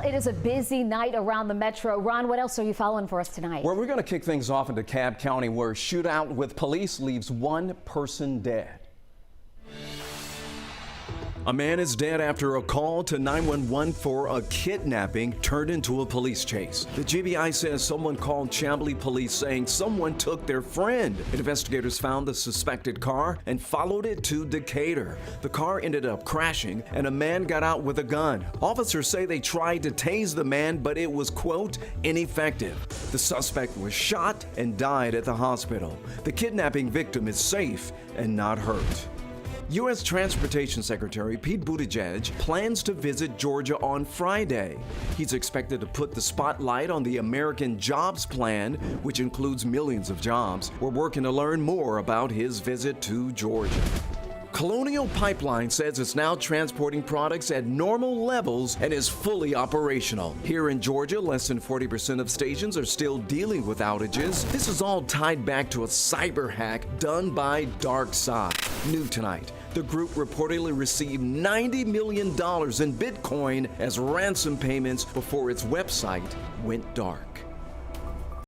it is a busy night around the metro. Ron, what else are you following for us tonight? Well, we're going to kick things off in DeKalb County, where a shootout with police leaves one person dead. A man is dead after a call to 911 for a kidnapping turned into a police chase. The GBI says someone called Chamblee police saying someone took their friend. Investigators found the suspected car and followed it to Decatur. The car ended up crashing and a man got out with a gun. Officers say they tried to tase the man, but it was, quote, ineffective. The suspect was shot and died at the hospital. The kidnapping victim is safe and not hurt. U.S. Transportation Secretary Pete Buttigieg plans to visit Georgia on Friday. He's expected to put the spotlight on the American Jobs Plan, which includes millions of jobs. We're working to learn more about his visit to Georgia. Colonial Pipeline says it's now transporting products at normal levels and is fully operational. Here in Georgia, less than 40% of stations are still dealing with outages. This is all tied back to a cyber hack done by DarkSide. New tonight, the group reportedly received $90 million in Bitcoin as ransom payments before its website went dark.